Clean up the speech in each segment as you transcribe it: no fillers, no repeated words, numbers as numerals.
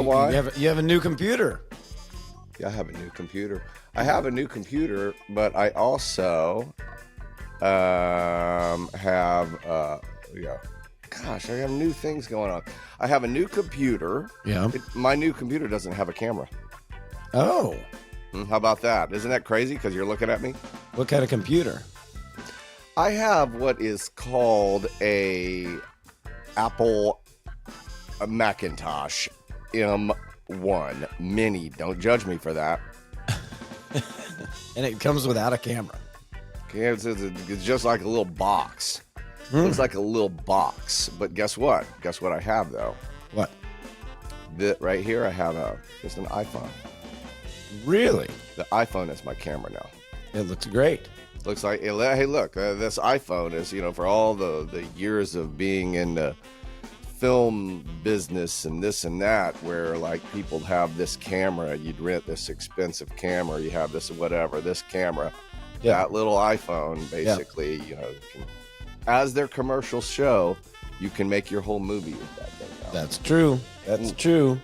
know why? You have a new computer. Yeah, I have a new computer. I have a new computer, but I also gosh, I have new things going on. I have a new computer. Yeah. My new computer doesn't have a camera. Oh. How about that? Isn't that crazy? Because you're looking at me. What kind of computer? I have what is called a Apple Macintosh M1 Mini. Don't judge me for that. And it comes without a camera. It's just like a little box. Looks like a little box. But guess what? Guess what I have, though? What? Right here, I have just an iPhone. Really? The iPhone is my camera now. It looks great. Looks like, hey, look, this iPhone is, for all the years of being in the film business and this and that, where like people have this camera, you'd rent this expensive camera, you have this whatever, this camera, that little iPhone, basically, as their commercials show, you can make your whole movie with that thing now. That's true. That's true.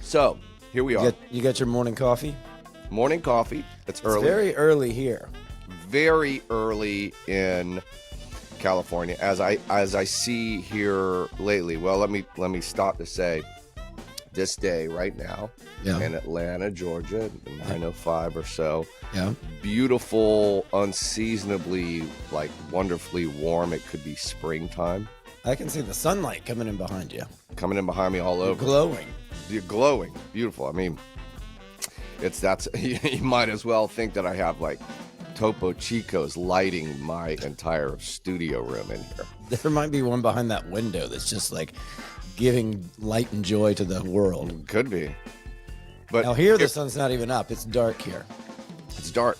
So, here we are. You got your morning coffee? Morning coffee. It's early. It's very early here. Very early in California, as I see here lately. Well, let me stop to say, this day right now in Atlanta, Georgia, 9:05 or so. Yeah. Beautiful, unseasonably, like wonderfully warm. It could be springtime. I can see the sunlight coming in behind you. Coming in behind me all over. Glowing. You're glowing. Beautiful. I mean, you might as well think that I have like Topo Chico's lighting my entire studio room in here. There might be one behind that window that's just like giving light and joy to the world. Could be. But now here the sun's not even up. It's dark here. It's dark.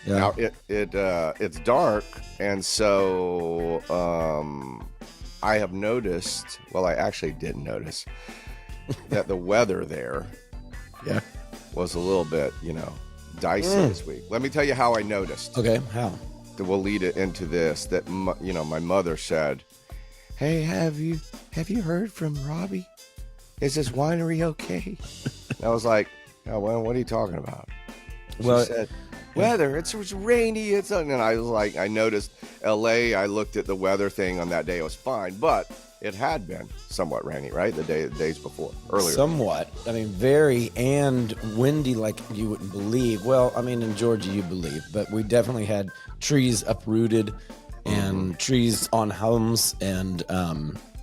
Yeah. Now it's dark, and so I have noticed. Well, I actually didn't notice that the weather there, was a little bit, dicey this week. Let me tell you how I noticed. Okay, how? That will lead it into this. That my mother said, "Hey, have you heard from Robbie? Is this winery okay?" And I was like, "Oh, well, what are you talking about?" She said, "Weather. It's rainy. And I was like, I noticed L.A. I looked at the weather thing on that day. It was fine, but it had been somewhat rainy, right? The days before, earlier. Somewhat. I mean, very and windy, like you wouldn't believe. Well, I mean, in Georgia, you believe, but we definitely had trees uprooted and trees on homes, and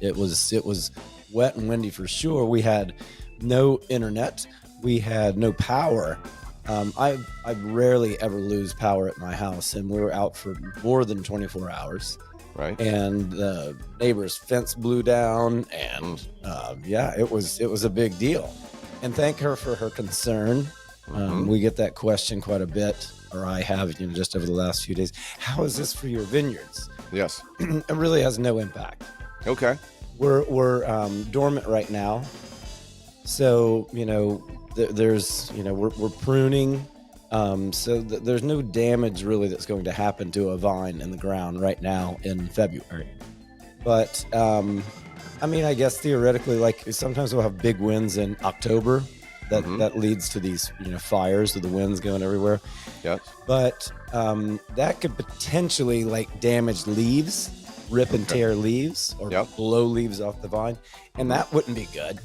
it was wet and windy for sure. We had no internet. We had no power. I rarely ever lose power at my house, and we were out for more than 24 hours. Right. And the neighbor's fence blew down, and it was a big deal. And thank her for her concern. We get that question quite a bit, or I have, just over the last few days. How is this for your vineyards? Yes. It really has no impact. Okay. We're dormant right now, so there's we're pruning. So there's no damage really that's going to happen to a vine in the ground right now in February. But, I guess theoretically, like sometimes we'll have big winds in October that leads to these, fires with the winds going everywhere. Yes. But that could potentially like damage leaves, rip and tear leaves, or blow leaves off the vine. And that wouldn't be good.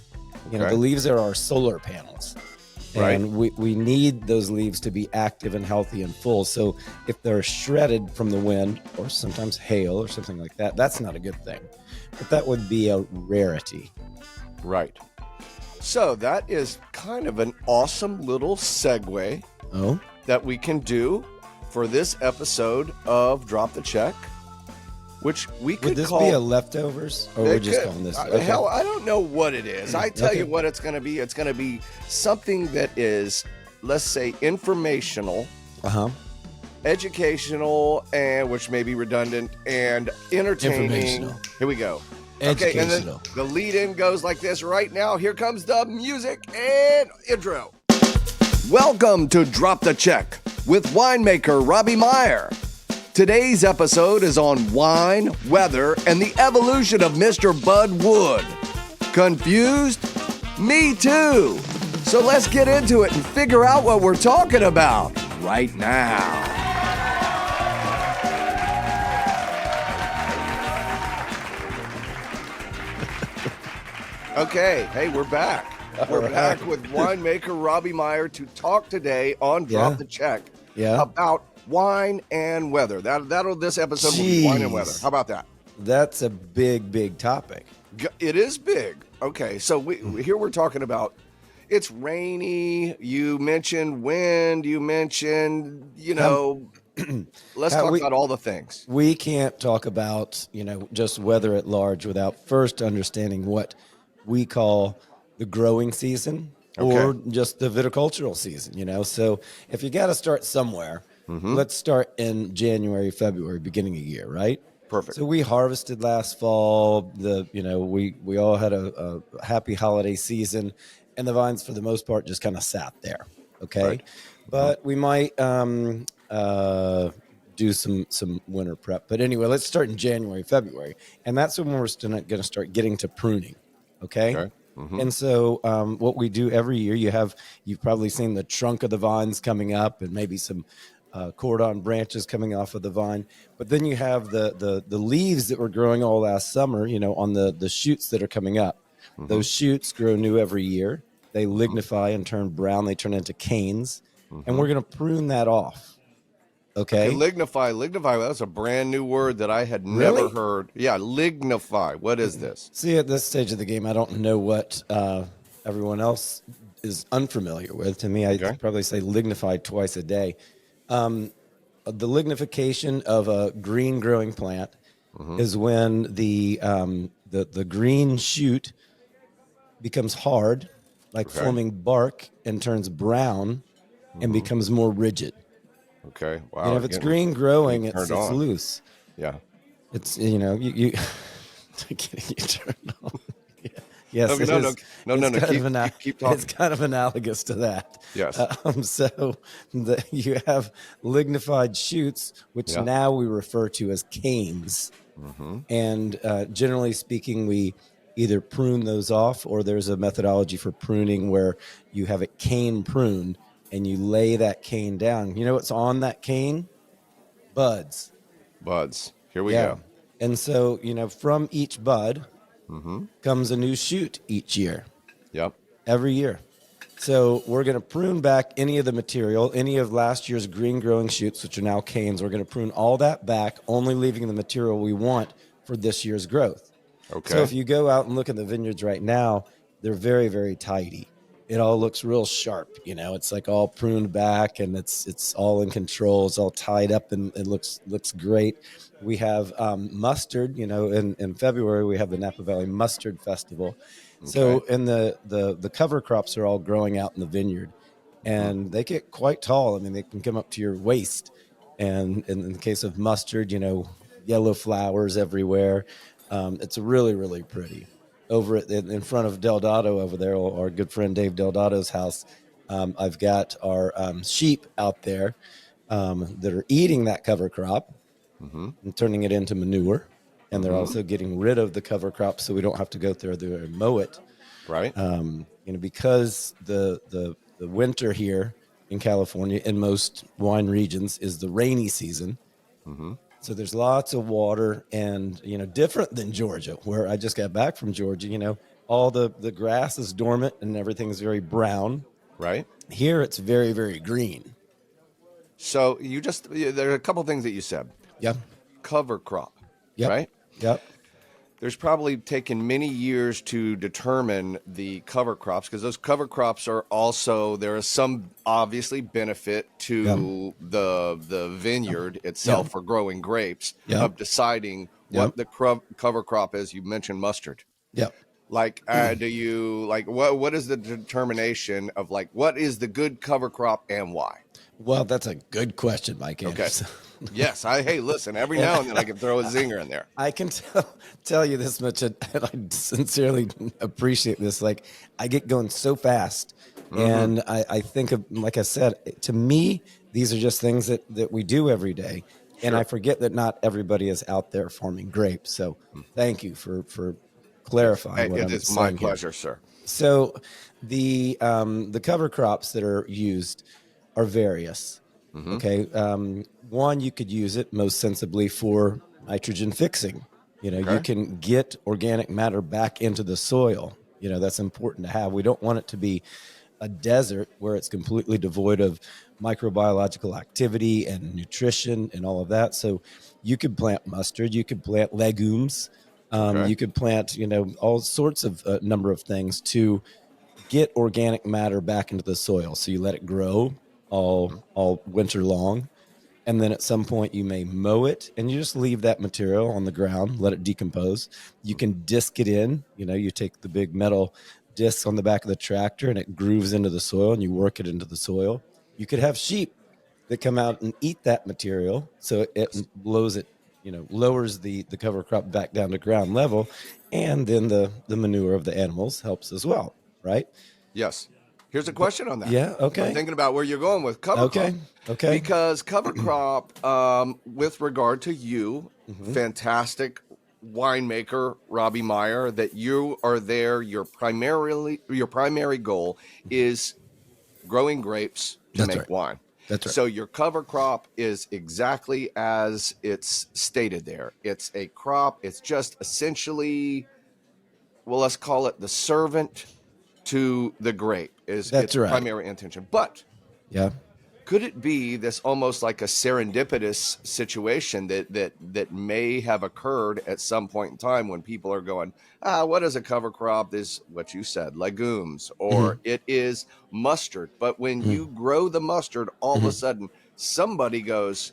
The leaves are our solar panels. And we need those leaves to be active and healthy and full. So if they're shredded from the wind or sometimes hail or something like that, that's not a good thing. But that would be a rarity. Right. So that is kind of an awesome little segue that we can do for this episode of Drop the Check, which we could call... Would this be a leftovers? Or we're just calling this... Okay. Hell, I don't know what it is. I tell you what it's going to be. It's going to be something that is, let's say, informational, educational, and which may be redundant, and entertaining. Here we go. Okay, and then the lead-in goes like this right now. Here comes the music and intro. Welcome to Drop the Check with winemaker Robbie Meyer. Today's episode is on wine, weather, and the evolution of Mr. Bud Wood. Confused? Me too. So let's get into it and figure out what we're talking about right now. Okay, hey, we're back. We're back with winemaker Robbie Meyer to talk today on Drop the Check about wine and weather. This episode will be wine and weather. How about that? That's a big topic. It is big. Okay, so here we're talking about it's rainy. You mentioned wind. You mentioned, let's talk about all the things. We can't talk about, just weather at large without first understanding what we call the growing season or just the viticultural season, So if you got to start somewhere, let's start in January, February, beginning of year, right? Perfect. So we harvested last fall. We all had a happy holiday season, and the vines for the most part just kind of sat there. Okay, right. But we might do some winter prep. But anyway, let's start in January, February, and that's when we're going to start getting to pruning. Okay. And so what we do every year, you've probably seen the trunk of the vines coming up and maybe some cordon branches coming off of the vine. But then you have the leaves that were growing all last summer, on the shoots that are coming up. Those shoots grow new every year. They lignify and turn brown. They turn into canes. And we're going to prune that off. Okay. Lignify. That's a brand new word that I had never heard. Yeah, lignify. What is this? See, at this stage of the game, I don't know what everyone else is unfamiliar with. To me, I'd probably say lignify twice a day. The lignification of a green growing plant is when the green shoot becomes hard, like forming bark, and turns brown and becomes more rigid. Okay. Wow. If it's green growing, it's loose. Yeah. It's you getting you turned on. Yes, no. Keep talking. It's kind of analogous to that. Yes. So you have lignified shoots, which now we refer to as canes. And generally speaking, we either prune those off, or there's a methodology for pruning where you have it cane pruned and you lay that cane down. You know what's on that cane? Buds. Here we go. And so, from each bud comes a new shoot each year. Yep. Every year. So we're going to prune back any of the material, any of last year's green growing shoots, which are now canes. We're going to prune all that back, only leaving the material we want for this year's growth. Okay. So if you go out and look at the vineyards right now, they're very, very tidy. It all looks real sharp. It's like all pruned back, and it's all in control. It's all tied up, and it looks great. We have mustard. In February we have the Napa Valley Mustard Festival. Okay. So and the cover crops are all growing out in the vineyard, and they get quite tall. I mean, they can come up to your waist. And in the case of mustard, yellow flowers everywhere. It's really, really pretty. Over in front of Deldado over there, our good friend Dave Deldado's house, I've got our sheep out there that are eating that cover crop and turning it into manure. And they're also getting rid of the cover crop so we don't have to go through there and mow it. Right. Because the winter here in California, in most wine regions, is the rainy season. So there's lots of water, and, different than Georgia, where I just got back from Georgia, all the grass is dormant and everything's very brown. Right. Here it's very, very green. So there are a couple things that you said. Yep. Cover crop. Yep. Right? Yep. There's probably taken many years to determine the cover crops, because those cover crops are also, there is some obviously benefit to the vineyard itself for growing grapes of deciding what the cover crop is. You mentioned mustard. Yep. Like, do you what is the determination of what is the good cover crop and why? Well, that's a good question, Mike. Okay. Yes. Hey, listen, every now and then I can throw a zinger in there. I can tell you this much, and I sincerely appreciate this. I get going so fast, and I think of, like I said, to me, these are just things that we do every day. And I forget that not everybody is out there farming grapes. So thank you for clarifying what It I'm is my saying here. pleasure, sir. So the cover crops that are used are various. Okay. One, you could use it most sensibly for nitrogen fixing. You Okay. can get organic matter back into the soil. That's important to have. We don't want it to be a desert where it's completely devoid of microbiological activity and nutrition and all of that. So you could plant mustard, you could plant legumes, Okay. you could plant, all sorts of number of things to get organic matter back into the soil. So you let it grow all winter long, and then at some point you may mow it and you just leave that material on the ground, let it decompose. You can disc it in. You take the big metal discs on the back of the tractor and it grooves into the soil and you work it into the soil. You could have sheep that come out and eat that material, so it Yes. blows it, lowers the cover crop back down to ground level, and then the manure of the animals helps as well, right? Yes. Here's a question on that. Yeah. I'm Okay. thinking about where you're going with cover Okay. crop, Okay. because cover crop, with regard to you, Hmm. fantastic winemaker Robbie Meyer, that you are there. Your primary goal is growing grapes to That's make right. wine. That's right. So your cover crop is exactly as it's stated there. It's a crop. It's just essentially, well, let's call it the servant to the grape is its That's right. primary intention. But Yeah. could it be this almost like a serendipitous situation that may have occurred at some point in time when people are going, what is a cover crop? Is what you said, legumes, Hmm. or it is mustard. But when Hmm. you grow the mustard, all of a Hmm. sudden somebody goes,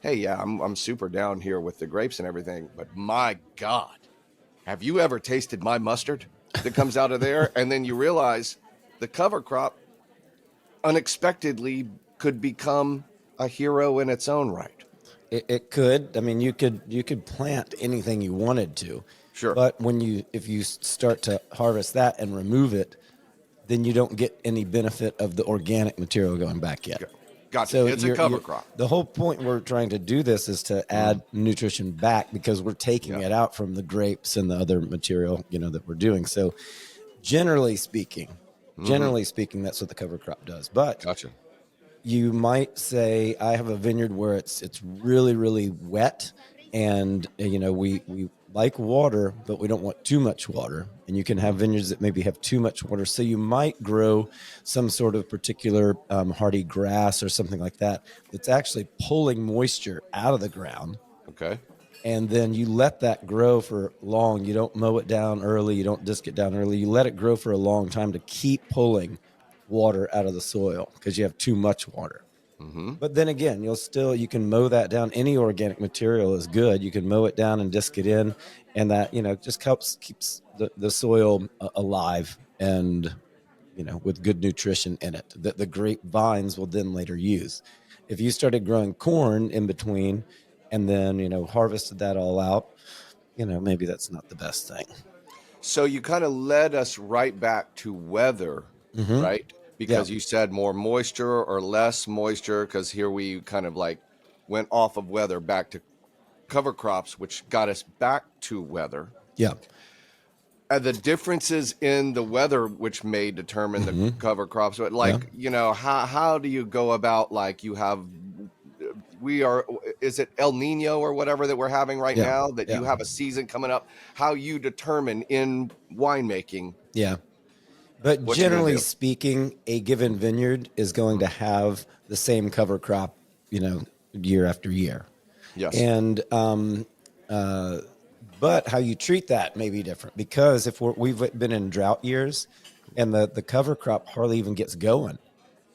hey, yeah, I'm super down here with the grapes and everything, but my God, have you ever tasted my mustard that comes out of there? And then you realize the cover crop unexpectedly could become a hero in its own right. It could. I mean, you could plant anything you wanted to, Sure. but if you start to harvest that and remove it, then you don't get any benefit of the organic material going back yet. Gotcha. So It's a cover crop. the whole point we're trying to do this is to add nutrition back, because we're taking Yeah. it out from the grapes and the other material, that we're doing. So generally speaking, that's what the cover crop does. But Gotcha. you might say, I have a vineyard where it's really, really wet, and we like water, but we don't want too much water. And you can have vineyards that maybe have too much water, so you might grow some sort of particular hardy grass or something like that that's actually pulling moisture out of the ground, Okay. and then you let that grow for long. You don't mow it down early, you don't disc it down early, you let it grow for a long time to keep pulling water out of the soil, because you have too much water. But then again, you can mow that down. Any organic material is good. You can mow it down and disc it in, and that just keeps the soil alive, and with good nutrition in it that the grapevines will then later use. If you started growing corn in between and then harvested that all out, maybe that's not the best thing. So you kind of led us right back to weather, Hmm. right? Yeah. Because you said more moisture or less moisture, because here we kind of like went off of weather back to cover crops, which got us back to weather. Yeah. The differences in the weather which may determine the Hmm. cover crops, but Yeah. like, how do you go about, like, you have, we are, is it El Nino or whatever that we're having right Yeah. now, that Yeah. you have a season coming up, how you determine in winemaking Yeah. But what you're going to generally do? speaking, a given vineyard is going to have the same cover crop, year after year. Yes. And but how you treat that may be different, because if we've been in drought years, and the cover crop hardly even gets going,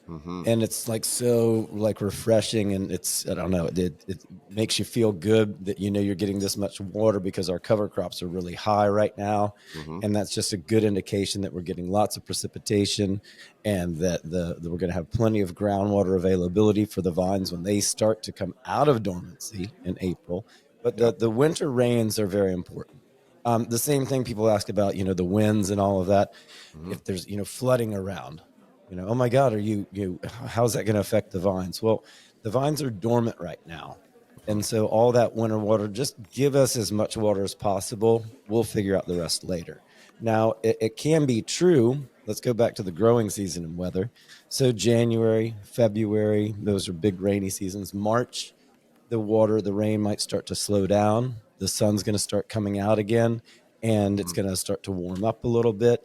Mm-hmm. and it's like so like refreshing, and it's, I don't know, it makes you feel good that you're getting this much water, because our cover crops are really high right now, Mm-hmm. and that's just a good indication that we're getting lots of precipitation, and that we're going to have plenty of groundwater availability for the vines when they start to come out of dormancy in April. But Yeah. the winter rains are very important. The same thing people ask about, the winds and all of that. Mm-hmm. If there's flooding around, oh my God, how's that going to affect the vines? Well, the vines are dormant right now. And so all that winter water, just give us as much water as possible. We'll figure out the rest later. Now, it can be true. Let's go back to the growing season and weather. So January, February, those are big rainy seasons. March, the rain might start to slow down. The sun's going to start coming out again, and it's going to start to warm up a little bit.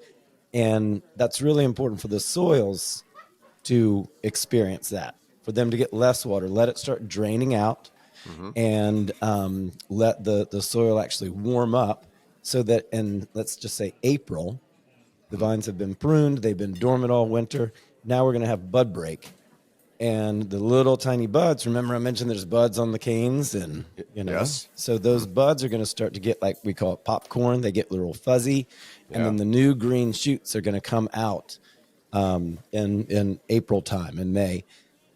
And that's really important for the soils to experience that, for them to get less water. Let it start draining out, Mm-hmm. and let the soil actually warm up so that in, let's just say, April, the vines have been pruned, they've been dormant all winter. Now we're going to have bud break. And the little tiny buds, remember I mentioned there's buds on the canes, and Yes. so those buds are going to start to get, like we call it, popcorn. They get a little fuzzy, and Yeah. then the new green shoots are going to come out in April time, in May.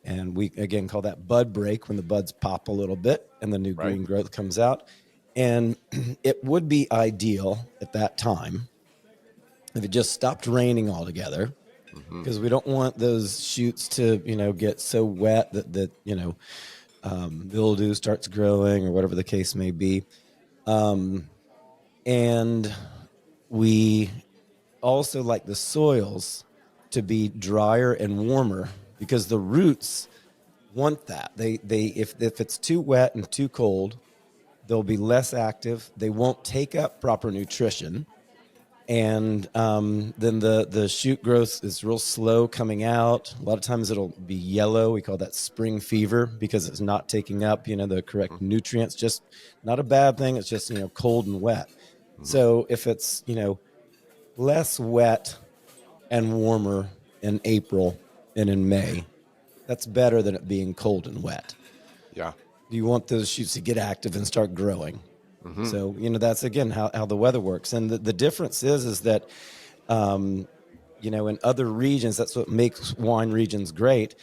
And we again call that bud break, when the buds pop a little bit and the new Right. green growth comes out. And it would be ideal at that time if it just stopped raining altogether, Mm-hmm. because we don't want those shoots to get so wet that mildew starts growing or whatever the case may be. And we also like the soils to be drier and warmer, because the roots want that. They if it's too wet and too cold, they'll be less active. They won't take up proper nutrition, and then the shoot growth is real slow coming out. A lot of times it'll be yellow. We call that spring fever, because it's not taking up the correct nutrients. Just not a bad thing. It's just cold and wet. Mm-hmm. So if it's less wet and warmer in April and in May, that's better than it being cold and wet. Yeah. You want those shoots to get active and start growing. Mm-hmm. So, that's again how the weather works. And the difference is that, in other regions, that's what makes wine regions great,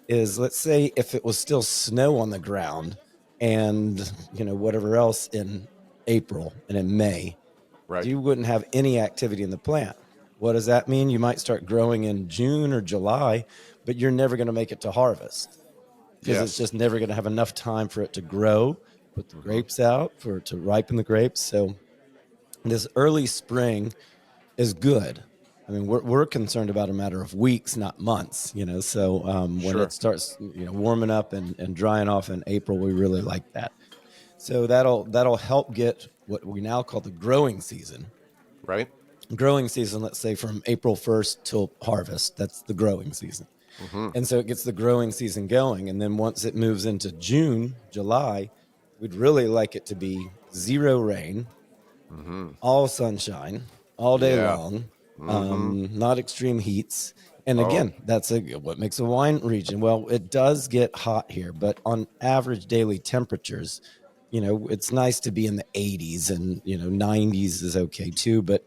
is, let's say if it was still snow on the ground and, whatever else in April and in May, Right. you wouldn't have any activity in the plant. What does that mean? You might start growing in June or July, but you're never going to make it to harvest, because it's Yes. just never going to have enough time for it to grow, put the grapes out, for it to ripen the grapes. So this early spring is good. I mean, we're concerned about a matter of weeks, not months, So when Sure. it starts, warming up and drying off in April, we really like that. So that'll help get what we now call the growing season. Right. Growing season, let's say from April 1st till harvest, that's the growing season. Mm-hmm. And so it gets the growing season going. And then once it moves into June, July, we'd really like it to be zero rain, Mm-hmm. all sunshine, all day Yeah. long, Mm-hmm. not extreme heats. And Oh. again, that's what makes a wine region. Well, it does get hot here, but on average daily temperatures, it's nice to be in the 80s, and 90s is okay too. But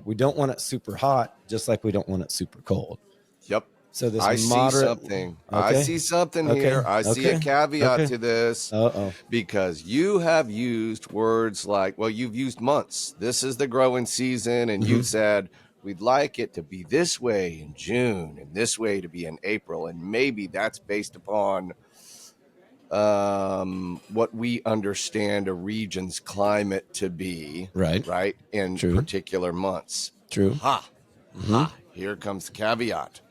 we don't want it super hot, just like we don't want it super cold. Yep. So this I see moderate. something. I Okay. see something Okay. here. I see a Okay. caveat Okay. to this, Uh-oh. because you have used words like, well, you've used months. This is the growing season, and you've said we'd like it to be this way in June and this way to be in April, and maybe that's based upon what we understand a region's climate to be, Right. in True. particular months. True. Ha. Here comes the caveat.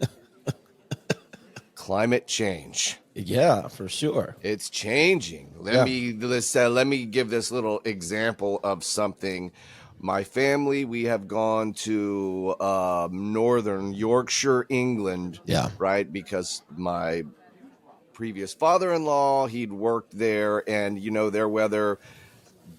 Climate change. Yeah, for sure. It's changing. Let me give this little example of something. My family, we have gone to northern Yorkshire, England, Yeah. right? Because my previous father-in-law, he'd worked there, and their weather,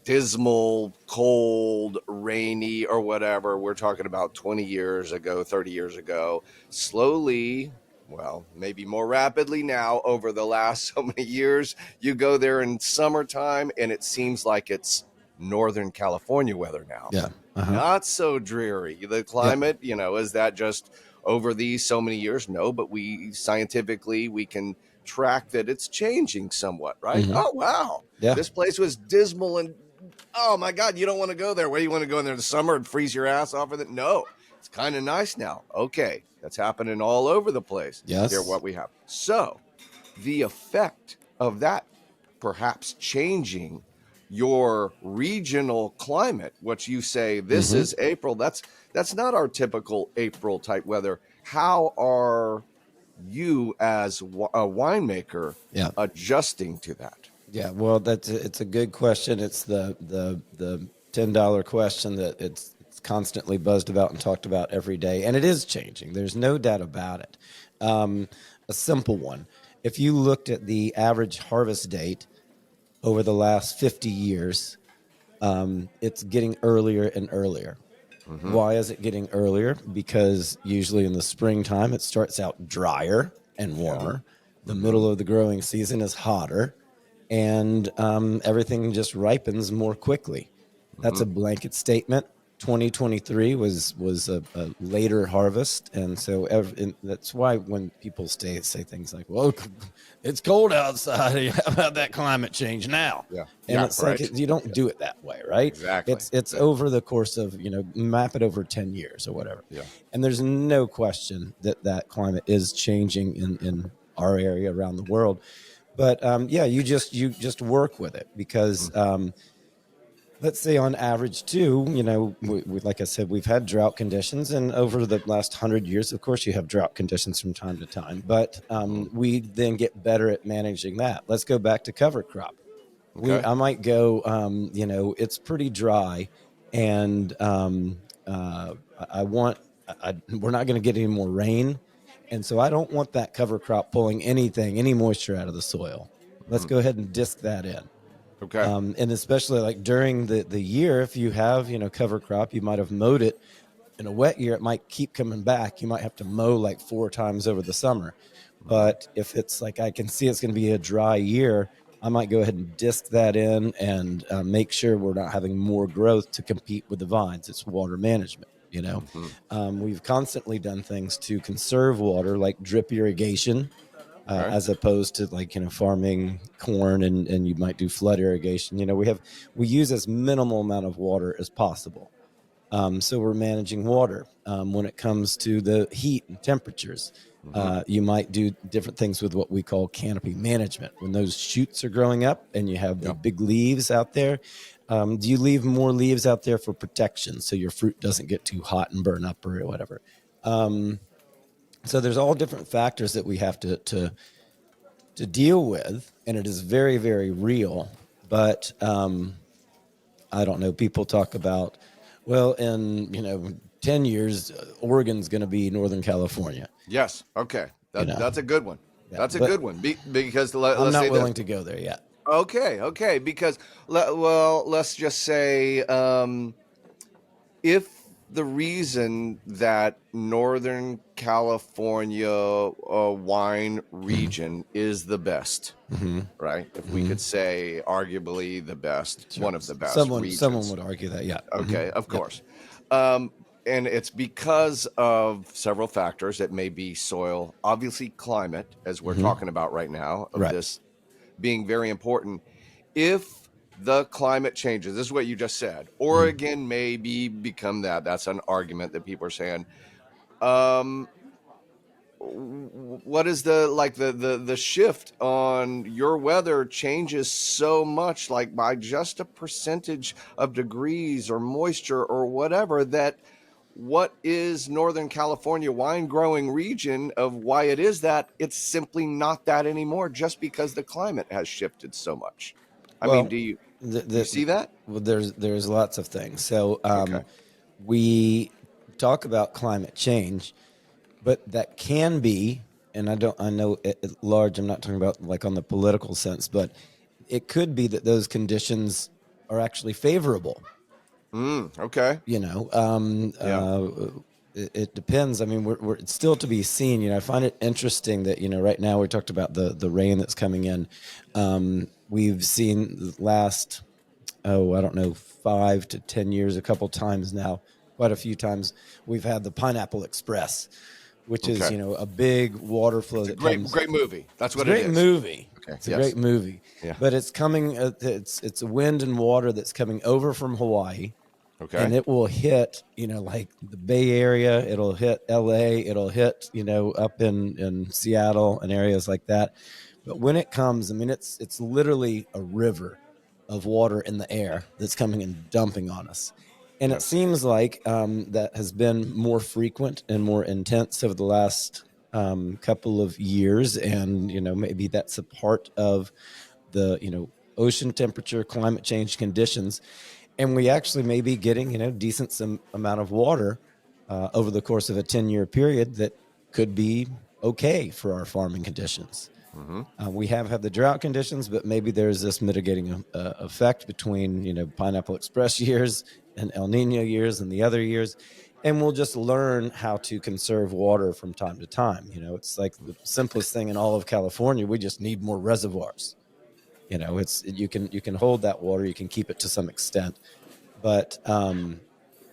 dismal, cold, rainy, or whatever. We're talking about 20 years ago, 30 years ago. Slowly, well, maybe more rapidly now, over the last so many years, you go there in summertime and it seems like it's Northern California weather now. Yeah. Uh-huh. Not so dreary. The climate, is that just over these so many years? No, but we scientifically, we can track that it's changing somewhat, right? Oh, wow. Yeah. This place was dismal and, oh my God, you don't want to go there. Where do you want to go in there in the summer and freeze your ass off with it? No, it's kind of nice now. Okay, that's happening all over the place. Yes. Here, what we have. So the effect of that perhaps changing your regional climate, what you say this Mm-hmm. is April, that's not our typical April type weather. How are you as a winemaker Yeah. adjusting to that? Yeah, well, it's a good question. It's the $10 question that it's constantly buzzed about and talked about every day, and it is changing. There's no doubt about it. A simple one: if you looked at the average harvest date over the last 50 years, it's getting earlier and earlier. Mm-hmm. Why is it getting earlier? Because usually in the springtime it starts out drier and Yeah. warmer. The Mm-hmm. middle of the growing season is hotter, and everything just ripens more quickly. That's Mm-hmm. a blanket statement. 2023 was a later harvest, and so and that's why when people say things like, "Well, it's cold outside. How about that climate change now?" Yeah. And Yeah. it's like Right. you don't do it that way, right? Exactly. It's Yeah. over the course of, map it over 10 years or whatever. Yeah. And there's no question that that climate is changing in our area around the world. But yeah, you just work with it because let's say on average too, like I said, we've had drought conditions, and over the last 100 years, of course, you have drought conditions from time to time. But Mm-hmm. we then get better at managing that. Let's go back to cover crop. Okay. I might go, it's pretty dry, and I want, we're not going to get any more rain, and so I don't want that cover crop pulling any moisture out of the soil. Let's Mm-hmm. go ahead and disc that in. Okay. And especially like during the year, if you have, cover crop, you might have mowed it in a wet year, it might keep coming back. You might have to mow like 4 times over the summer. Mm-hmm. But if it's like I can see it's going to be a dry year, I might go ahead and disc that in and make sure we're not having more growth to compete with the vines. It's water management. Mm-hmm. We've constantly done things to conserve water, like drip irrigation, Okay. as opposed to like farming corn, and you might do flood irrigation. We use as minimal amount of water as possible. So we're managing water. When it comes to the heat and temperatures, Mm-hmm. you might do different things with what we call canopy management. When those shoots are growing up and you have the Yeah. big leaves out there, do you leave more leaves out there for protection so your fruit doesn't get too hot and burn up or whatever? So there's all different factors that we have to deal with, and it is very, very real. But I don't know. People talk about, well, in 10 years, Oregon's going to be Northern California. Yes. Okay. You know, That's a good one. yeah, That's a but good one. Because I'm let's not say this. willing to go there yet. Okay. Okay. Because let's just say if the reason that Northern California wine region is the best, Mm-hmm. right? If we Mm-hmm. could say arguably the best, Sure. one of the best Someone regions. would argue that. Yeah. Mm-hmm. Okay, of Yep. course. And it's because of several factors. It may be soil, obviously climate, as we're Mm-hmm. talking about right now, of Right. this being very important. If the climate changes, this is what you just said, Mm-hmm. Oregon maybe become that. That's an argument that people are saying. Um, what is the shift on your weather changes so much, like by just a percentage of degrees or moisture or whatever, that what is Northern California wine growing region of why it is that it's simply not that anymore just because the climate has shifted so much. I mean, Well, do you the, you the, see that? well, there's lots of things. So Okay. we talk about climate change, but that can be, and I know at large, I'm not talking about like on the political sense, but it could be that those conditions are actually favorable. Okay. You know, Yeah. it depends. I mean, it's still to be seen. I find it interesting that right now we talked about the rain that's coming in. We've seen the last, I don't know, 5 to 10 years, a couple times now, quite a few times, we've had the Pineapple Express, which is, Okay. a big water flow It's a that great comes. great movie. That's It's a what it great is. movie. Okay. It's a Yes. great movie, Yeah. but it's coming. It's a wind and water that's coming over from Hawaii, and Okay. it will hit, like the Bay Area. It'll hit LA. It'll hit, up in Seattle and areas like that. But when it comes, I mean, it's literally a river of water in the air that's coming and dumping on us. And it Yes. seems like that has been more frequent and more intense over the last couple of years. And, maybe that's a part of the, ocean temperature, climate change conditions. And we actually may be getting, decent some amount of water over the course of a 10-year period that could be okay for our farming conditions. We have had the drought conditions, but maybe there's this mitigating effect between, Pineapple Express years and El Nino years and the other years. And we'll just learn how to conserve water from time to time. It's like the simplest thing in all of California. We just need more reservoirs. It's you can hold that water, you can keep it to some extent. But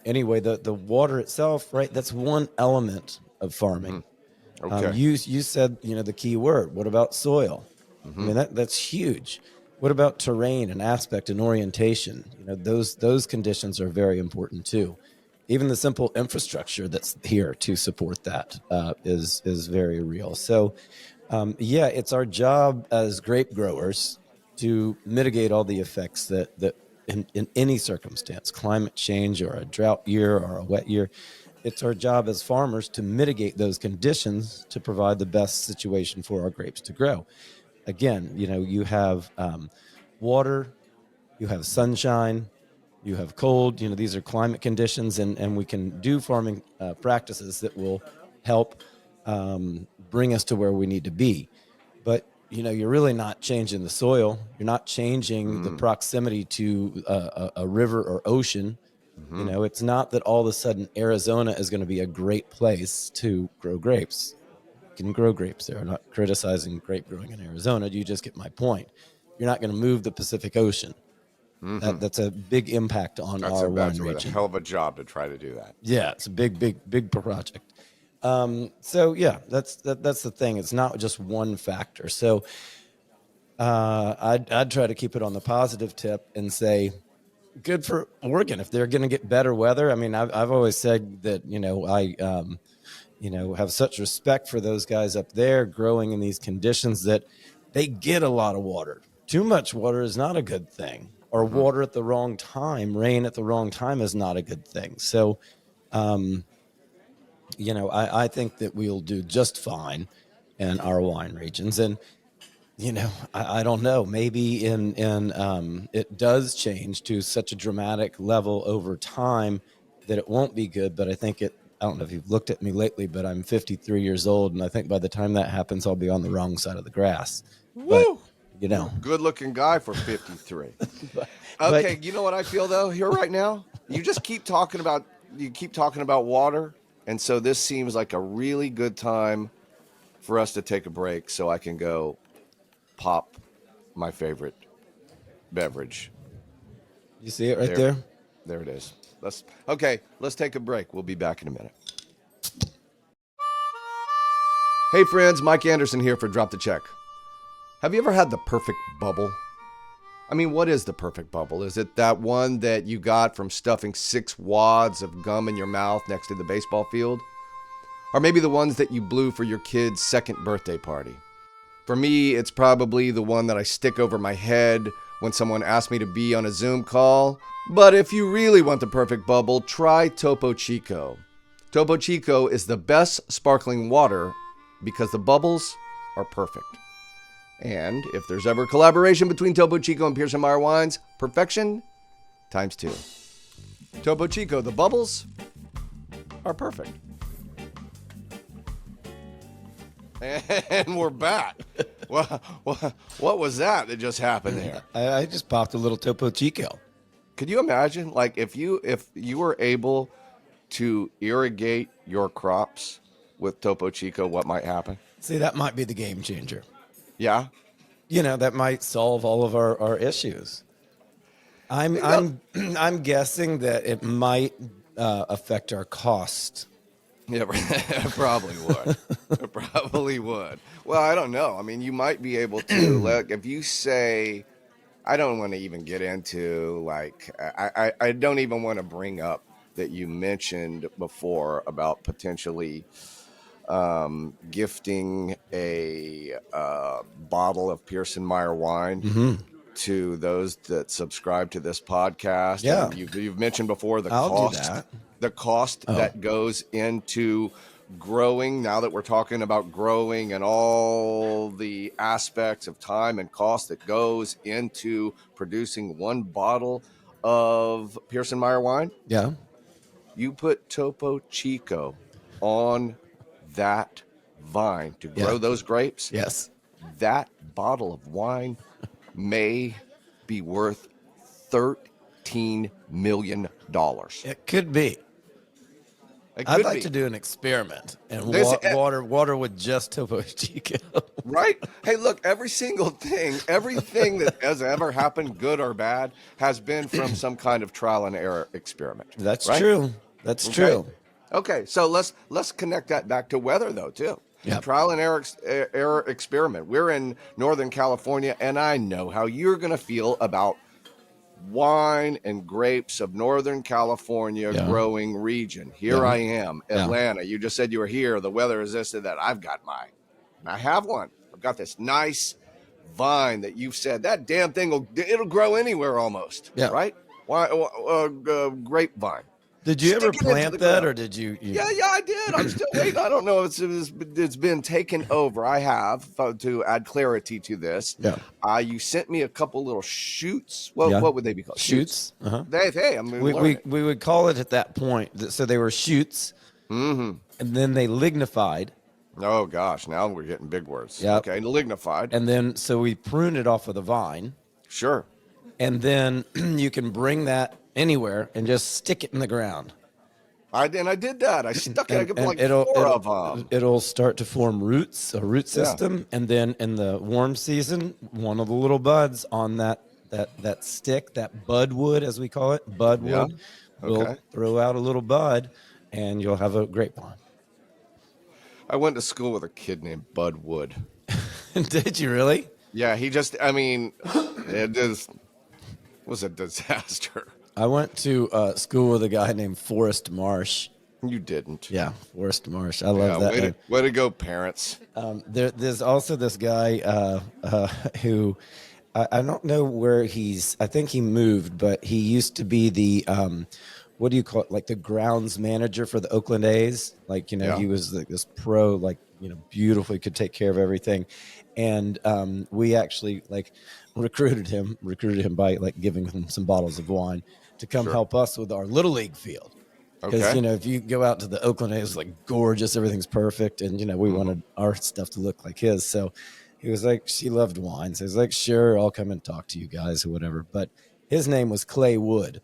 anyway, the water itself, right? That's one element of farming. Okay. You said the key word. What about soil? I mean that's huge. What about terrain and aspect and orientation? Those conditions are very important too. Even the simple infrastructure that's here to support that is very real. So yeah, it's our job as grape growers to mitigate all the effects that in any circumstance, climate change or a drought year or a wet year, it's our job as farmers to mitigate those conditions to provide the best situation for our grapes to grow. Again, you have water, you have sunshine, you have cold. These are climate conditions, and we can do farming practices that will help bring us to where we need to be. But you're really not changing the soil. You're not changing the proximity to a river or ocean. It's not that all of a sudden Arizona is going to be a great place to grow grapes. You can grow grapes there. I'm not criticizing grape growing in Arizona. You just get my point. You're not going to move the Pacific Ocean. That's a big impact on our wine That's a region. hell of a job to try to do that. Yeah, it's a big project. So yeah, that's the thing. It's not just one factor. So I'd try to keep it on the positive tip and say, good for Oregon if they're going to get better weather. I mean, I've always said that I have such respect for those guys up there growing in these conditions that they get a lot of water. Too much water is not a good thing, or water at the wrong time, rain at the wrong time is not a good thing. So, I think that we'll do just fine in our wine regions. And, I don't know, maybe in it does change to such a dramatic level over time that it won't be good. But I don't know if you've looked at me lately, but I'm 53 years old. And I think by the time that happens, I'll be on the wrong side of the grass. But, Woo! Good looking guy for 53. Okay, you know what I feel though here right now? You keep talking about water, and so this seems like a really good time for us to take a break so I can go pop my favorite beverage. You see it right there? There it is. Let's take a break. We'll be back in a minute. Hey friends, Mike Anderson here for Drop the Check. Have you ever had the perfect bubble? I mean, what is the perfect bubble? Is it that one that you got from stuffing 6 wads of gum in your mouth next to the baseball field? Or maybe the ones that you blew for your kid's 2nd birthday party? For me, it's probably the one that I stick over my head when someone asks me to be on a Zoom call. But if you really want the perfect bubble, try Topo Chico. Topo Chico is the best sparkling water because the bubbles are perfect. And if there's ever a collaboration between Topo Chico and Pearson Meyer Wines, perfection times 2. Topo Chico, the bubbles are perfect. And we're back. What was that just happened there? I just popped a little Topo Chico. Could you imagine, like, if you were able to irrigate your crops with Topo Chico, what might happen? See, that might be the game changer. Yeah. That might solve all of our issues. I'm guessing that it might affect our cost. Yeah, it probably would. It probably would. Well, I don't know. I mean, you might be able to, if you say, I don't want to even get into, I don't even want to bring up that you mentioned before about potentially gifting a bottle of Pearson Meyer wine to those that subscribe to this podcast. Yeah. And you've mentioned before I'll do that. the cost that goes into growing. Now that we're talking about growing and all the aspects of time and cost that goes into producing one bottle of Pearson Meyer wine, Yeah. you put Topo Chico on that vine to grow those grapes. Yes. That bottle of wine may be worth $13 million. It could be. It I'd could like be. to do an experiment and water with just Topo Chico. Right? Hey, look, everything that has ever happened, good or bad, has been from some kind of trial and error experiment. That's right? true. That's true. Okay, so let's connect that back to weather, though, too. Yep. Trial and error experiment. We're in Northern California, and I know how you're going to feel about wine and grapes of Northern California growing region. Here I am, Atlanta. You just said you were here. The weather is this and that. I have one. I've got this nice vine that you've said that damn thing it'll grow anywhere almost. Yeah. Right? Grapevine. Did you ever Stick it into plant the that, ground. or did you? Yeah, I did. I'm still waiting. I don't know if it's been taken over. I have to add clarity to this. Yeah. You sent me a couple little shoots. What would they be called? Shoots. Uh-huh. Hey, I'm We would call it at that point. So they were shoots, and then they lignified. Oh gosh, now we're getting big words. Yep. Okay, lignified. And then so we pruned it off of the vine. Sure. And then you can bring that anywhere and just stick it in the ground. I did that. I stuck it. I could put four of them. It'll start to form roots, a root system, and then in the warm season, one of the little buds on that stick, that budwood as we call it, budwood, will throw out a little bud, and you'll have a grapevine. I went to school with a kid named Bud Wood. Did you really? Yeah, it just was a disaster. I went to school with a guy named Forrest Marsh. You didn't. Yeah, Forrest Marsh. I love that. Way to go, parents. There's also this guy who I don't know where I think he moved, but he used to be the what do you call it? Like the grounds manager for the Oakland A's. Like, he was like this pro, like, beautifully could take care of everything. And we actually recruited him by like giving him some bottles of wine to come help us with our little league field. Because, if you go out to the Oakland A's, like gorgeous, everything's perfect. And, we wanted our stuff to look like his. So he was like, she loved wine. So he was like, sure, I'll come and talk to you guys or whatever. But his name was Clay Wood.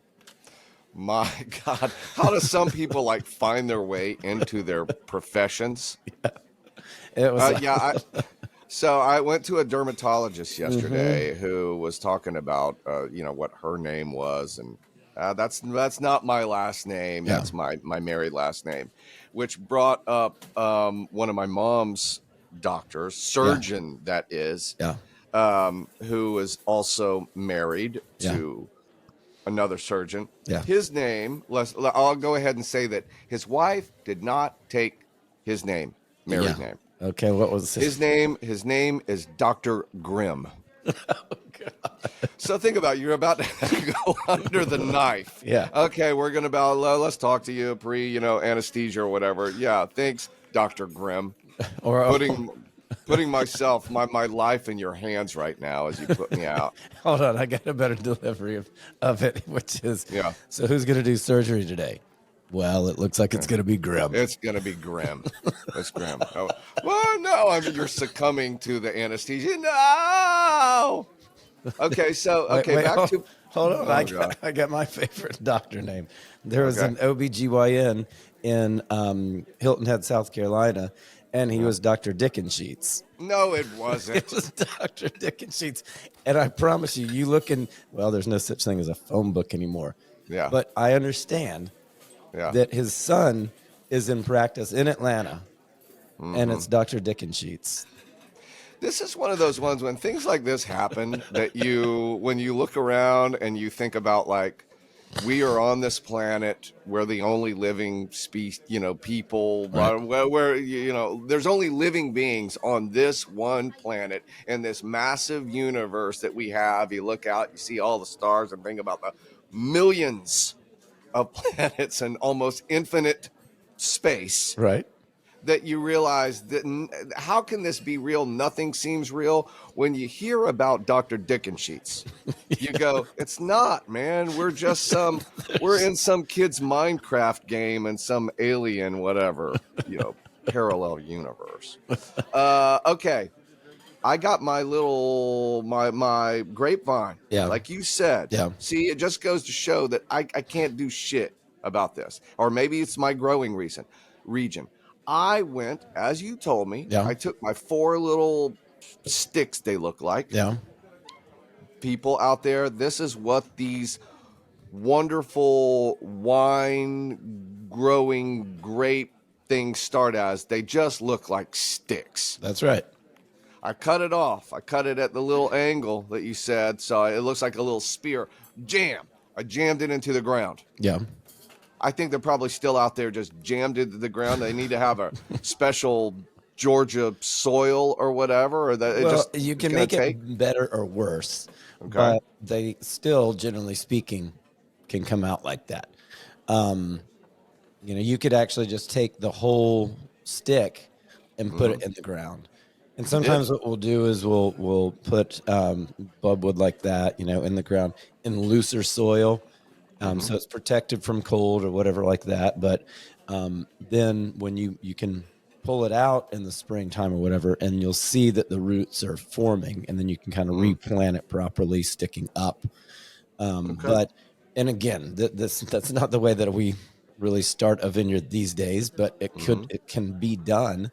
My God, how do some people find their way into their professions? It was So I went to a dermatologist yesterday who was talking about what her name was, and that's not my last name. Yeah. That's my married last name, which brought up one of my mom's doctors, surgeon that is, who is also married to another surgeon. Yeah. His name, I'll go ahead and say that his wife did not take his name, married name. Okay, what was his name? His name is Dr. Grimm. Oh, God. So think about it. You're about to go under the knife. Yeah. Okay, we're going to let's talk to you anesthesia or whatever. Yeah, thanks, Dr. Grimm. Or putting myself, my life in your hands right now as you put me out. Hold on, I got a better delivery of it, which is, so who's going to do surgery today? Well, it looks like it's going to be Grimm. It's going to be Grimm. It's Grimm. Oh, well, no, you're succumbing to the anesthesia. No. Okay, so hold on. I got my favorite doctor name. There was an OBGYN in Hilton Head, South Carolina, and he was Dr. Dickensheets. No, it wasn't. It was Dr. Dickensheets. And I promise you look in, well, there's no such thing as a phone book anymore. Yeah. But I understand that his son is in practice in Atlanta, and it's Dr. Dickensheets. This is one of those ones when things like this happen that when you look around and you think about we are on this planet. We're the only living species, people. Right. Where there's only living beings on this one planet in this massive universe that we have. You look out, you see all the stars, and think about the millions of planets and almost infinite space. Right. That you realize that how can this be real? Nothing seems real. When you hear about Dr. Dickensheets, you go, it's not, man. We're just we're in some kid's Minecraft game and some alien, whatever, parallel universe. Okay. I got my my grapevine. Yeah. Like you said. Yeah. See, it just goes to show that I can't do shit about this. Or maybe it's my growing region. I went, as you told me, Yeah. I took my 4 little sticks, they look like. Yeah. People out there, this is what these wonderful wine growing grape things start as. They just look like sticks. That's right. I cut it off. I cut it at the little angle that you said, so it looks like a little spear. I jammed it into the ground. Yeah. I think they're probably still out there just jammed into the ground. They need to have a special Georgia soil or whatever. Or that you can make it better or worse, but they still, generally speaking, can come out like that. You could actually just take the whole stick and put it in the ground. And sometimes what we'll do is we'll put budwood like that, in the ground in looser soil. So it's protected from cold or whatever like that. But then when you can pull it out in the springtime or whatever, and you'll see that the roots are forming, and then you can kind of replant it properly, sticking up. But, and again, that's not the way that we really start a vineyard these days, but it can be done.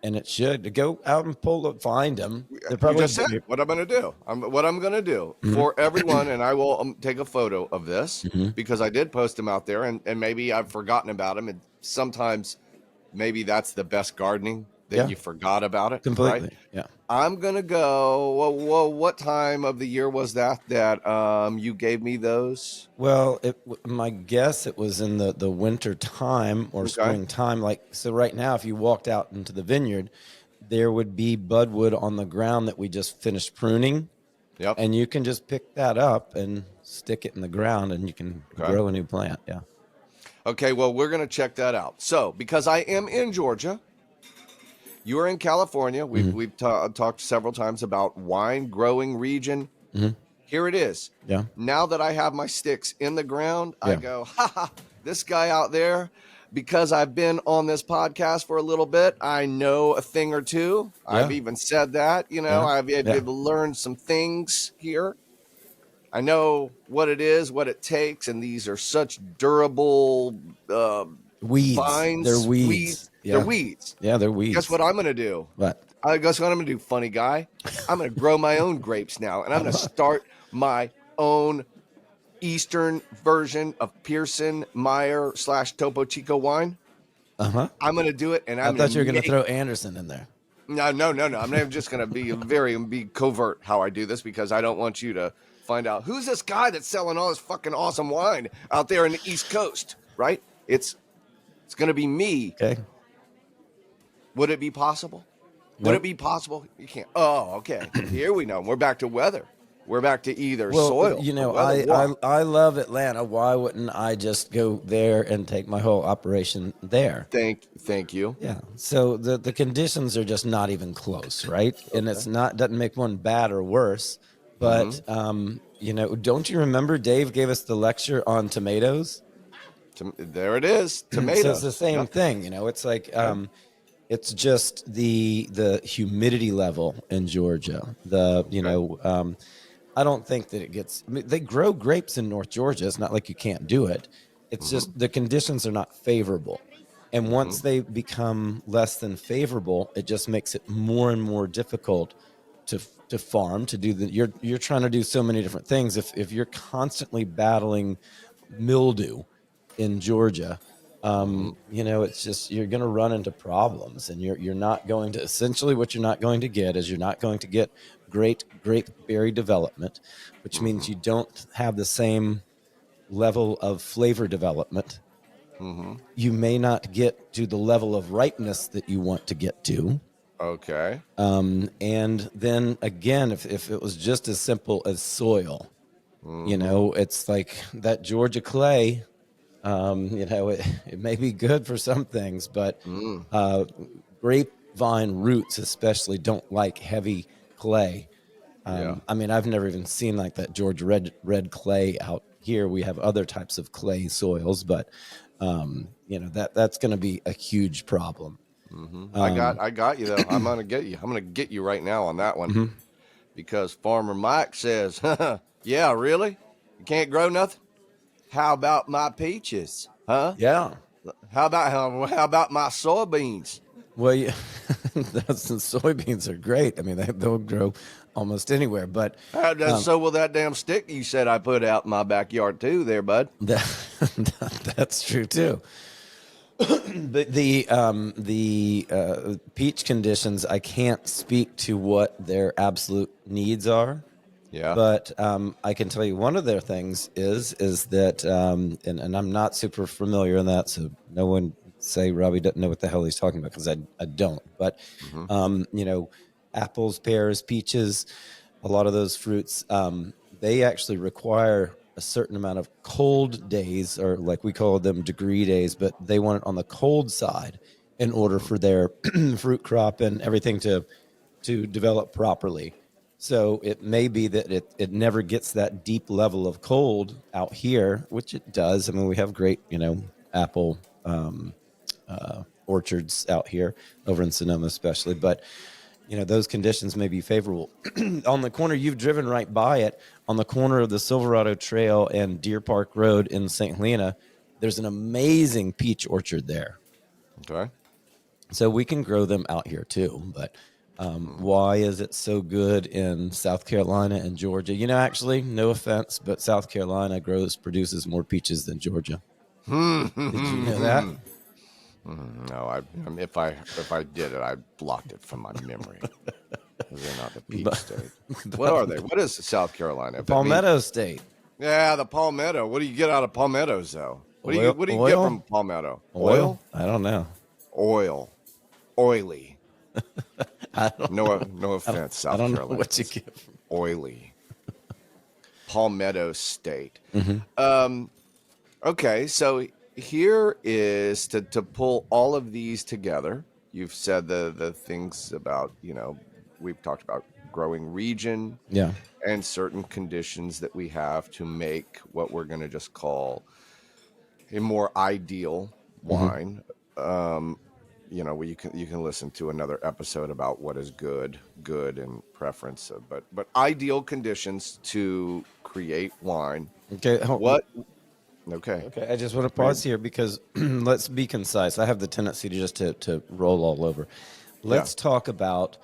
And it should go out and find them. You just said what I'm going to do. What I'm going to do for everyone, and I will take a photo of this because I did post them out there, and maybe I've forgotten about them. And sometimes maybe that's the best gardening that you forgot about it. Completely. Right? Yeah. I'm going to go. What time of the year was that you gave me those? Well, my guess it was in the winter time or springtime. So right now, if you walked out into the vineyard, there would be budwood on the ground that we just finished pruning. Yep. And you can just pick that up and stick it in the ground, and you can grow a new plant. Yeah. Okay, well, we're going to check that out. So, because I am in Georgia, you are in California. We've talked several times about wine growing region. Here it is. Yeah. Now that I have my sticks in the ground, I go, this guy out there, because I've been on this podcast for a little bit, I know a thing or two. Yeah. I've even said that, I've learned some things here. I know what it is, what it takes, and these are such durable weeds. Vines. They're weeds. Yeah. They're weeds. Yeah, they're weeds. Guess what I'm going to do? What? Guess what I'm going to do, funny guy? I'm going to grow my own grapes now, and I'm going to start my own Eastern version of Pearson Meyer / Topo Chico wine. I'm going to do it, and I thought you were going to throw Anderson in there. No. I'm just going to be covert how I do this, because I don't want you to find out who's this guy that's selling all this fucking awesome wine out there in the East Coast, right? It's going to be me. Okay. Would it be possible? Nope. Would it be possible? You can't. Oh, okay. Here we know. We're back to weather. We're back to either soil. I love Atlanta. Why wouldn't I just go there and take my whole operation there? Thank you. Yeah. So the conditions are just not even close, right? Okay. And doesn't make one bad or worse. But don't you remember Dave gave us the lecture on tomatoes? There it is. Tomatoes. So it's the same thing. It's like it's just the humidity level in Georgia. I don't think that it gets. They grow grapes in North Georgia. It's not like you can't do it. It's just the conditions are not favorable. And once they become less than favorable, it just makes it more and more difficult to farm, to do you're trying to do so many different things. If you're constantly battling mildew in Georgia, it's just, you're going to run into problems, and you're not going to, essentially what you're not going to get is you're not going to get great berry development, which means you don't have the same level of flavor development. You may not get to the level of ripeness that you want to get to. Okay. And then again, if it was just as simple as soil, it's like that Georgia clay. It may be good for some things, but grapevine roots especially don't like heavy clay. Yeah. I mean, I've never even seen like that Georgia red clay out here. We have other types of clay soils, but that's going to be a huge problem. I got you though. I'm gonna get you. I'm gonna get you right now on that one because Farmer Mike says, "Yeah, really? You can't grow nothing? How about my peaches? Huh? Yeah. How about my soybeans? Well, yeah, soybeans are great. I mean, they'll grow almost anywhere, but So will that damn stick you said I put out in my backyard too, there, bud." that's true too. But the peach conditions, I can't speak to what their absolute needs are. Yeah. But I can tell you one of their things is that, and I'm not super familiar in that, so no one say Robbie doesn't know what the hell he's talking about, because I don't. But apples, pears, peaches, a lot of those fruits, they actually require a certain amount of cold days, or like we call them degree days, but they want it on the cold side in order for their fruit crop and everything to develop properly. So it may be that it never gets that deep level of cold out here, which it does. I mean, we have great, apple orchards out here over in Sonoma, especially. But, those conditions may be favorable. On the corner, you've driven right by it, on the corner of the Silverado Trail and Deer Park Road in St. Helena, there's an amazing peach orchard there. Okay. So we can grow them out here too, but why is it so good in South Carolina and Georgia? Actually, no offense, but South Carolina produces more peaches than Georgia. Did you know that? No, if I did it, I blocked it from my memory. They're not the peach state. What are they? What is South Carolina? Palmetto State. Yeah, the palmetto. What do you get out of palmettos, though? What do you get from palmetto? Oil? I don't know. Oil. Oily. I don't No know. offense, South I don't Carolina. know what you get from Oily. Palmetto State. Mm-hmm. Okay, so here is to pull all of these together. You've said the things about, we've talked about growing region Yeah. and certain conditions that we have to make what we're going to just call a more ideal wine. Where you can listen to another episode about what is good and preference, but ideal conditions to create wine. Okay. What? Okay. Okay, I just want to pause here because let's be concise. I have the tendency to just to roll all over. Let's talk about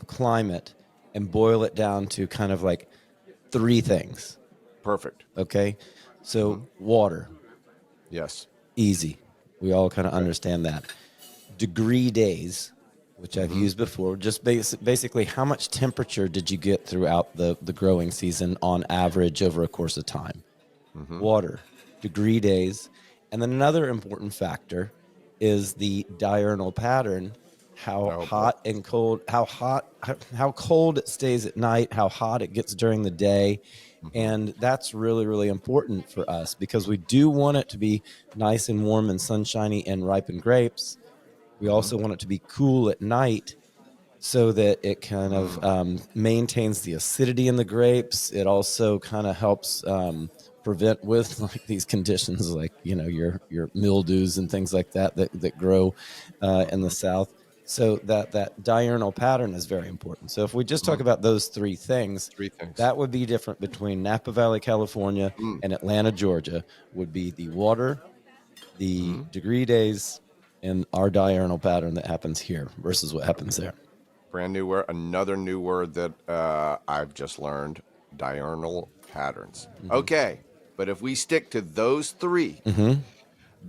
climate and boil it down to kind of like three things. Perfect. Okay, so water, Yes. easy. We all kind of understand that. Degree days, which I've used before, just basically how much temperature did you get throughout the growing season on average over a course of time? Water, degree days, and then another important factor is the diurnal pattern. How hot and cold, how cold it stays at night, how hot it gets during the day. And that's really, really important for us because we do want it to be nice and warm and sunshiny and ripen grapes. We also want it to be cool at night so that it kind of maintains the acidity in the grapes. It also kind of helps prevent with like these conditions like, your mildews and things like that grow in the South. So that diurnal pattern is very important. So if we just talk about those three things, that would be different between Napa Valley, California and Atlanta, Georgia, would be the water, the degree days, and our diurnal pattern that happens here versus what happens there. Brand new word, another new word that I've just learned, diurnal patterns. Okay, but if we stick to those three,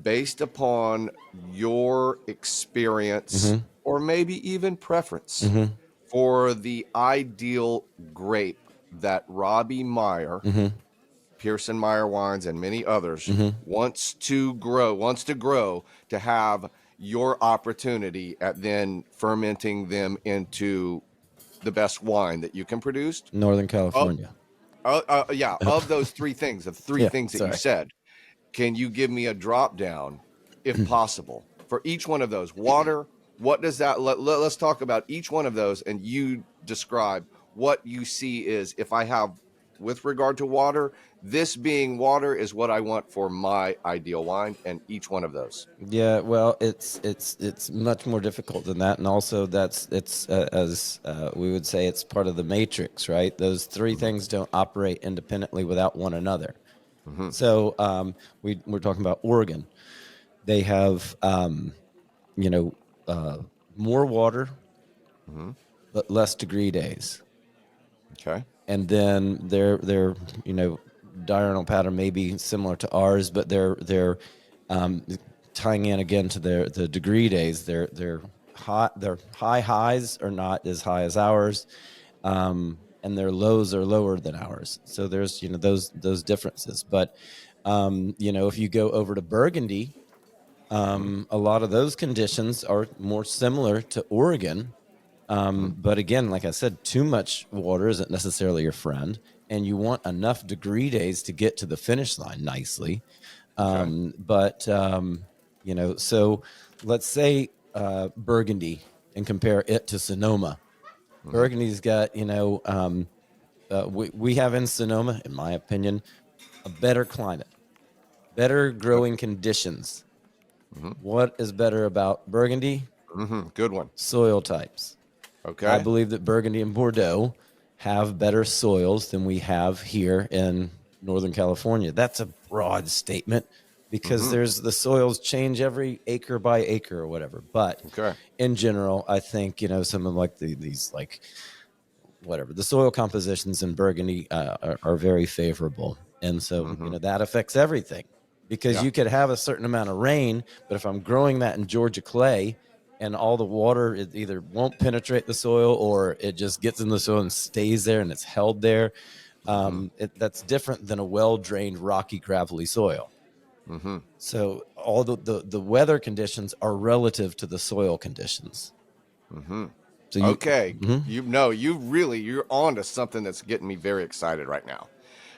based upon your experience or maybe even preference for the ideal grape that Robbie Meyer Pearson Meyer Wines and many others Mm-hmm. wants to grow to have your opportunity at then fermenting them into the best wine that you can produce. Northern California. Yeah, of those three things, Yeah, that you sorry. said, can you give me a drop down, if possible, for each one of those? Water, what does that, let's talk about each one of those, and you describe what you see is, if I have, with regard to water, this being water is what I want for my ideal wine, and each one of those. Yeah, well, it's much more difficult than that, and also it's as we would say, it's part of the matrix, right? Those three things don't operate independently without one another. Mm-hmm. So we're talking about Oregon. They have you know more water Mm-hmm. but less degree days, Okay. and then their diurnal pattern may be similar to ours, but they're um, tying in again to the degree days. Their high highs are not as high as ours, and their lows are lower than ours. So there's those differences. But if you go over to Burgundy, Mm-hmm. a lot of those conditions are more similar to Oregon. Mm-hmm. But again, like I said, too much water isn't necessarily your friend, and you want enough degree days to get to the finish line nicely. Okay. So let's say Burgundy, and compare it to Sonoma. Mm-hmm. Burgundy's got, we have in Sonoma, in my opinion, a better climate, better Good. growing conditions. Mm-hmm. What is better about Burgundy? Mm-hmm. Good one. Soil types. I Okay. believe that Burgundy and Bordeaux have better soils than we have here in Northern California. That's a broad statement because Mm-hmm. there's the soils change every acre by acre or whatever. But Okay. in general, I think, some of like these like whatever the soil compositions in Burgundy are very favorable. And so, Mm-hmm. that affects everything because Yeah. you could have a certain amount of rain, but if I'm growing that in Georgia clay and all the water, it either won't penetrate the soil or it just gets in the soil and stays there and it's held there. Mm-hmm. That's different than a well-drained, rocky, gravelly soil. Mm-hmm. So all the weather conditions are relative to the soil conditions. Mm-hmm. So Okay. Mhm. You're on to something that's getting me very excited right now.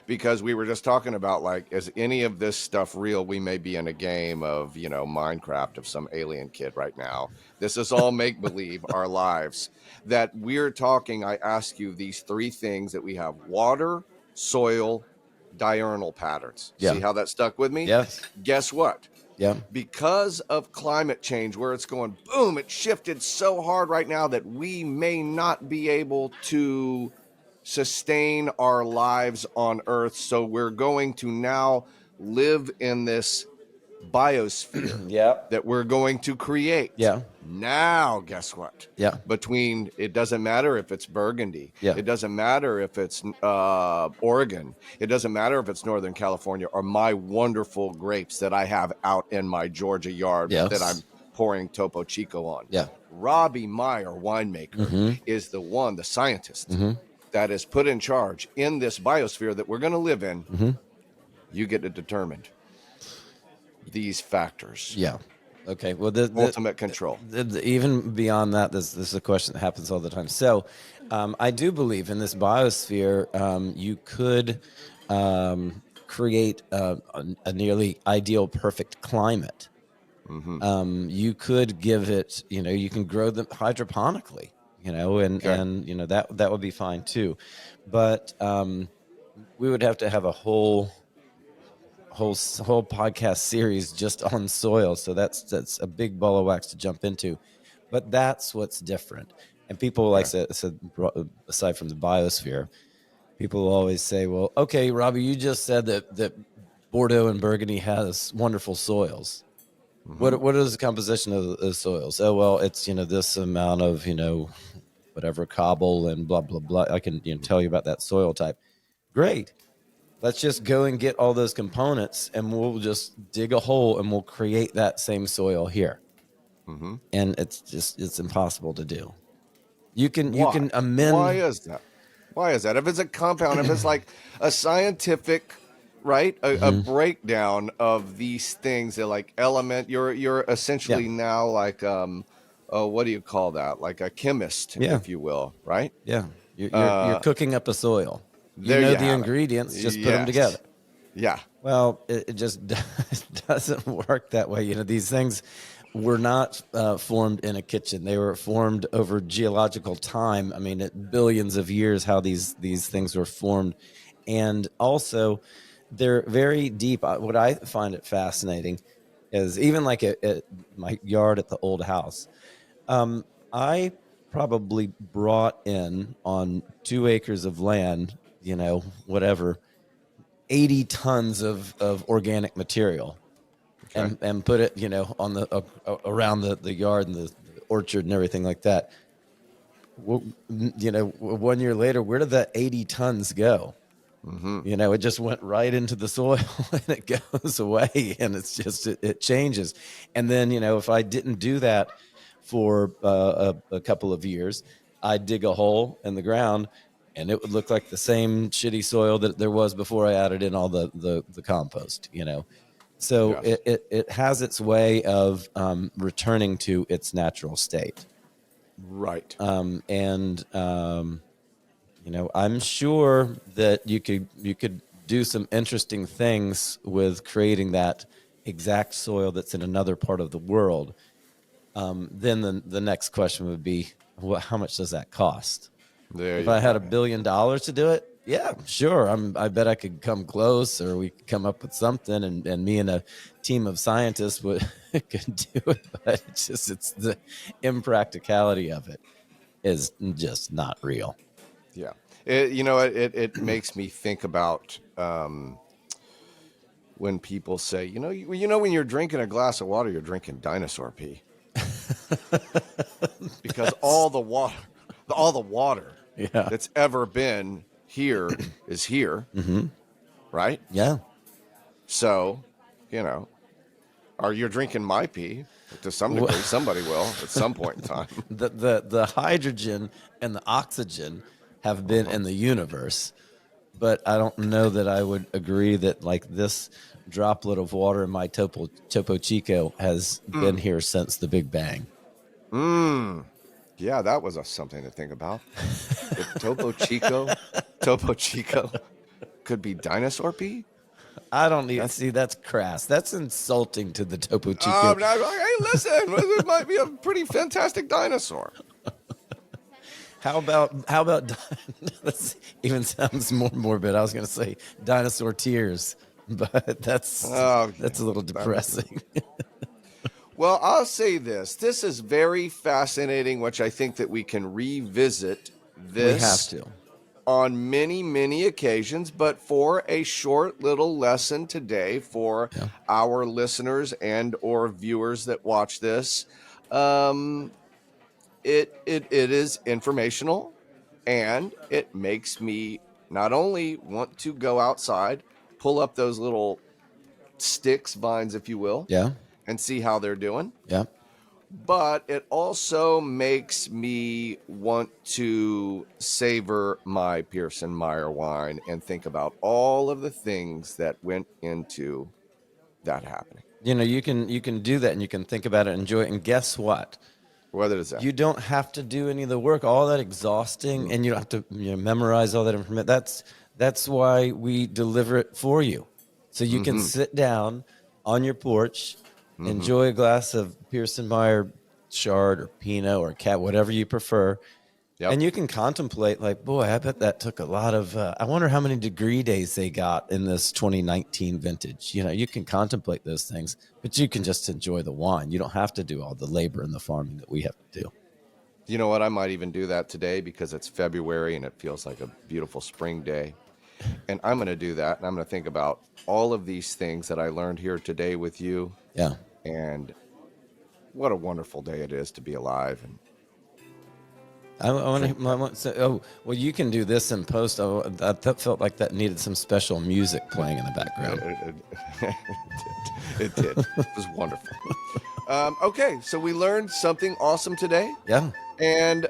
Because we were just talking about, like, is any of this stuff real? We may be in a game of, Minecraft of some alien kid right now. This is all make believe, our lives. That we're talking, I ask you these three things that we have: water, soil, diurnal patterns. Yeah. See how that stuck with me? Yes. Guess what? Yeah. Because of climate change, where it's going boom, it shifted so hard right now that we may not be able to sustain our lives on Earth. So we're going to now live in this biosphere Yeah. that we're going to create. Yeah. Now, guess what? Yeah. It doesn't matter if it's Burgundy. Yeah. It doesn't matter if it's Oregon. It doesn't matter if it's Northern California, or my wonderful grapes that I have out in my Georgia yard Yes. that I'm pouring Topo Chico on. Yeah. Robbie Meyer, winemaker, Mhm. is the scientist Mhm. that is put in charge in this biosphere that we're going to live in. Mhm. You get to determine these factors. Yeah. Okay. Well, Ultimate control. even beyond that, this is a question that happens all the time. So, I do believe in this biosphere. You could create a nearly ideal, perfect climate. Mm-hmm. You could give it. You can grow them hydroponically. And Okay. that would be fine too. But we would have to have a whole podcast series just on soil. So that's a big ball of wax to jump into, but that's what's different. And people, like Okay. said, aside from the biosphere, people always say, well, okay, Robbie, you just said that Bordeaux and Burgundy has wonderful soils. Mm-hmm. What is the composition of the soils? Oh, well, it's, this amount of, whatever cobble and blah, blah, blah. I can tell you about that soil type. Great. Let's just go and get all those components and we'll just dig a hole and we'll create that same soil here. Mm-hmm. And it's impossible to do. You Why? can amend. Why is that? Why is that? If it's a compound, if it's like a scientific right? A breakdown of these things that like element. You're essentially now like what do you call that? Like a chemist, Yeah. if you will, right? Yeah. You're cooking up a soil. You There know you the have it. ingredients, just put them together. Yes. Yeah. Well, it just doesn't work that way. You know, these things were not formed in a kitchen. They were formed over geological time. I mean, billions of years, how these things were formed. And also, they're very deep. What I find it fascinating is even like at my yard at the old house, I probably brought in on 2 acres of land, you know, whatever, 80 tons of organic material Okay. and put it, you know, on the around the yard and the orchard and everything like that. You know, 1 year later, where did that 80 tons go? You know, it just went right into the soil and it goes away, and it's just it changes. And then, you know, if I didn't do that for a couple of years, I'd dig a hole in the ground and it would look like the same shitty soil that there was before I added in all the compost, you know. So Yes. it has its way of returning to its natural state. Right. You know, I'm sure that you could do some interesting things with creating that exact soil that's in another part of the world. Then the next question would be, how much does that cost? There If you I had have $1 it. billion to do it, yeah, sure. I bet I could come close, or we could come up with something, and me and a team of scientists would could do it. But it's the impracticality of it is just not real. Yeah. It makes me think about when people say, when you're drinking a glass of water, you're drinking dinosaur pee because all the water Yeah. that's ever been here is here, right? Yeah. So, you know, are you drinking my pee? To some degree, somebody will at some point in time. The hydrogen and the oxygen have been in the universe, but I don't know that I would agree that like this droplet of water in my Topo Chico has been here since the Big Bang. Yeah, that was something to think about. If Topo Chico could be dinosaur pee. I don't even That's see that's crass. That's insulting to the Topo Chico. hey, listen, it might be a pretty fantastic dinosaur. How about that even sounds more morbid. I was going to say dinosaur tears, but that's Oh, a little depressing. well, I'll say this. This is very fascinating, which I think that we can revisit We have this to. on many, many occasions, but for a short little lesson today for our listeners and or viewers that watch this, it is informational, and it makes me not only want to go outside, pull up those little sticks, vines, if you will, Yeah. and see how they're doing. Yeah. But it also makes me want to savor my Pearson Meyer wine and think about all of the things that went into that happening. You know, you can do that and you can think about it, enjoy it, and guess what? Whether it's that. You don't have to do any of the work, all that exhausting, and you don't have to memorize all that information. That's why we deliver it for you, so you can sit down on your porch, enjoy a glass of Pearson Meyer Chard or Pinot or Cat, whatever you prefer, Yep. and you can contemplate like, boy, I bet that took a lot of. I wonder how many degree days they got in this 2019 vintage. You know, you can contemplate those things, but you can just enjoy the wine. You don't have to do all the labor and the farming that we have to do. You know what? I might even do that today because it's February and it feels like a beautiful spring day. And I'm going to do that. And I'm going to think about all of these things that I learned here today with you. Yeah. And what a wonderful day it is to be alive. And I want to say, oh, well, you can do this in post. That felt like that needed some special music playing in the background. It did. It was wonderful. Okay, so we learned something awesome today. Yeah. And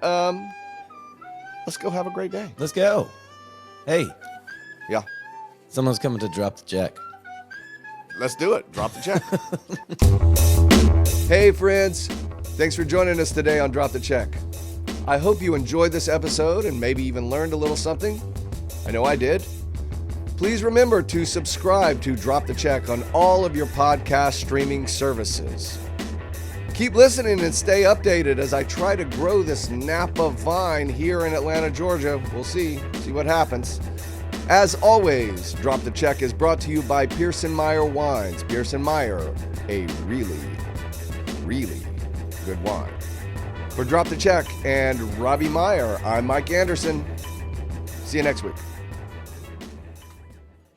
let's go have a great day. Let's go. Hey, Yeah. Someone's coming to drop the check. Let's do it. Drop the check. Hey, friends. Thanks for joining us today on Drop the Check. I hope you enjoyed this episode and maybe even learned a little something. I know I did. Please remember to subscribe to Drop the Check on all of your podcast streaming services. Keep listening and stay updated as I try to grow this Napa vine here in Atlanta, Georgia. We'll see what happens. As always, Drop the Check is brought to you by Pearson Meyer Wines. Pearson Meyer, a really, really good wine. For Drop the Check and Robbie Meyer, I'm Mike Anderson. See you next week.